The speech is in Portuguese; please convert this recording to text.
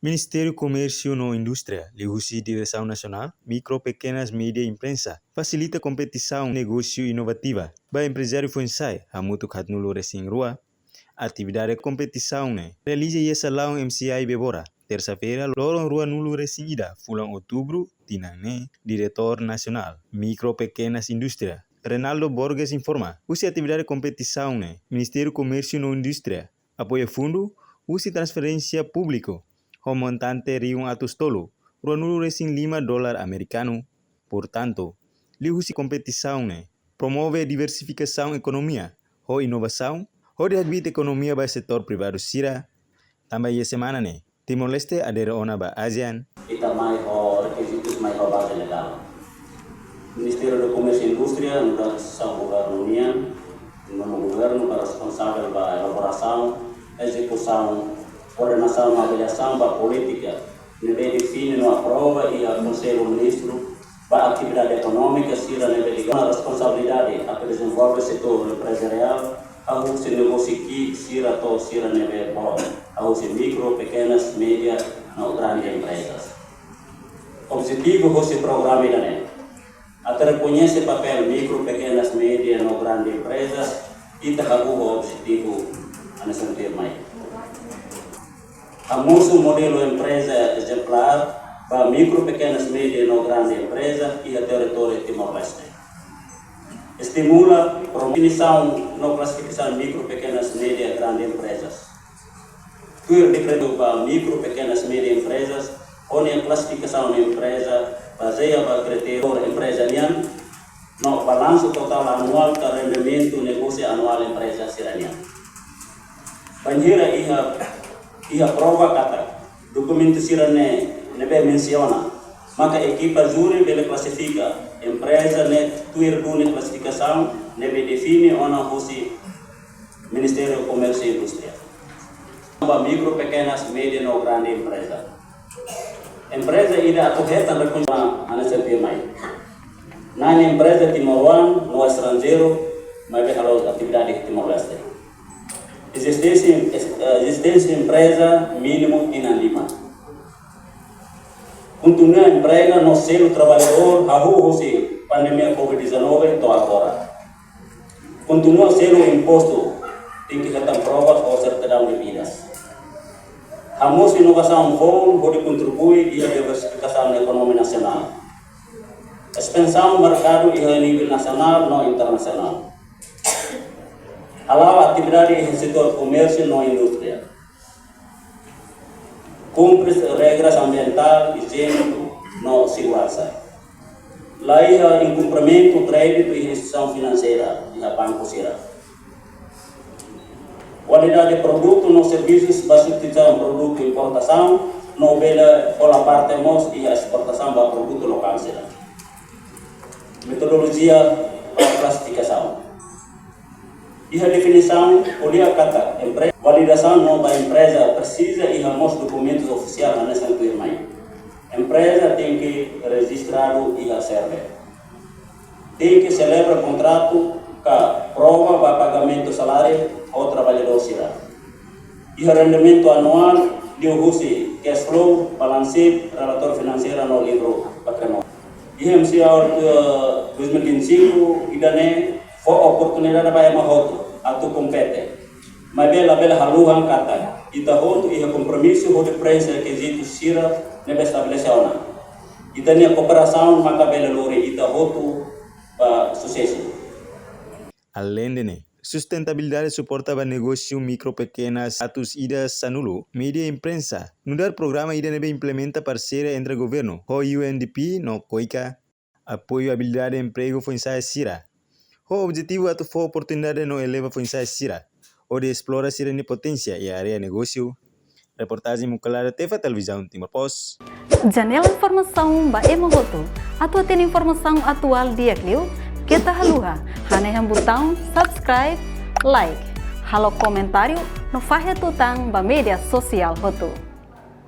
Ministério Comércio e Indústria, Lihusi Direção Nacional, Micro, Pequenas, Média e Imprensa, facilita competição negócio inovativa. Para empresário Funsai, Hamutu Katnulo Racing Rua, atividade competição, realiza e salão MCI Bebora. Terça-feira, Lorong Rua Nulu Racing Ida, Fulang Outubro, Tinang, Diretor Nacional, Micro, Pequenas Indústria. Renaldo Borges informa, usi atividade competição, Ministério Comércio e Indústria, apoia fundo, usi transferência público, o montante riung atus tolo, Ruanulu Racing $5 americano. Portanto, lihusi competição, promove diversificação economia, o inovação, o desenvolvimento economia para setor privado sira. Também a semana, Timor-Leste adere ona ba ASEAN. Kita mai ho requisitos mai ho base legal. Ministério do Comércio e Indústria, no São Governo União, no governo para responsável pela elaboração, execução, coordenação e avaliação da política, nível define no aprova e a Conselho Ministro para a atividade econômica, sira nível de responsabilidade a que desenvolve o setor empresarial, a se negocia aqui, sira to sira nível bom, a se micro, pequenas, média, não grandes empresas. Objetivo desse programa é até reconhecer o papel micro, pequenas, médias e grandes empresas e também o objetivo a nesse tema. A nosso modelo empresa exemplar para micro, pequenas, médias e grandes empresas e a território de Timor-Leste. Estimula a definição na classificação micro, pequenas, médias e grandes empresas. Cuir decreto para micro, pequenas, médias empresas, onde a classificação da empresa baseada no critério empresarial, no balanço total anual do rendimento do negócio anual empresa siranian. Banhira ia prova kata, documento sirane nebe menciona, maka equipa júri bele classifica, empresa ne tuir dune classificação nebe define ona hosi Ministério do Comércio e Indústria. Micro, pequenas, médias ou grandes empresas. Empresa ida correta reconhecida a nessa firma. Na empresa timoruan no estrangeiro, mas bem a atividade de Timor-Leste. Existência empresa mínimo de lima. Continua emprega no selo trabalhador a se pandemia COVID-19 to agora. Continua selo imposto tem que ser prova ou certidão de vidas. A nossa inovação pode contribuir e a diversificação da economia nacional. Expansão do mercado e a nível nacional e internacional. Allow atividade em setor comércio e indústria. Cumpre regras ambiental, higiênico e segurança. Lei em cumprimento, crédito e instituição financeira e a banco sira. Qualidade de produto nos serviços para substituir produto de importação, não bela pela parte e a exportação para produto local será. Metodologia para classificação. E a definição, podia kata, validação nova empresa precisa e os documentos oficiais nessa firma. Empresa tem que registrar e a serve. Tem que celebrar contrato que prova para pagamento do salário ao trabalhador será. E o rendimento anual de uso cash flow, balance, relatório financeiro no livro patrimônio. E MCA 2025 idane foi oportunidade para uma atau compete. Mas bela haluhan kata. Ita hotu e compromisso de prensa requisito sira nebe estabeleciona. Ita nia cooperação maka bela lori ita hotu para sucesso. Além de sustentabilidade suporta para negócio micro pequenas atus ida sanulu, mídia e imprensa. Nudar programa ida nebe implementa parceria entre governo, o UNDP no COICA, apoio habilidade emprego Funsai sira. O objetivo atu for oportunidade no eleva Funsai sira, o de explora sira ni potência e área negócio. Reportagem Mukalara TV Televisão Timor Post. Janela informação ba emohoto. Atu tem informação atual dia kliu. Kita haluha, haneham botão subscribe, like, halo comentário no fahe tutang ba media sosial hotu.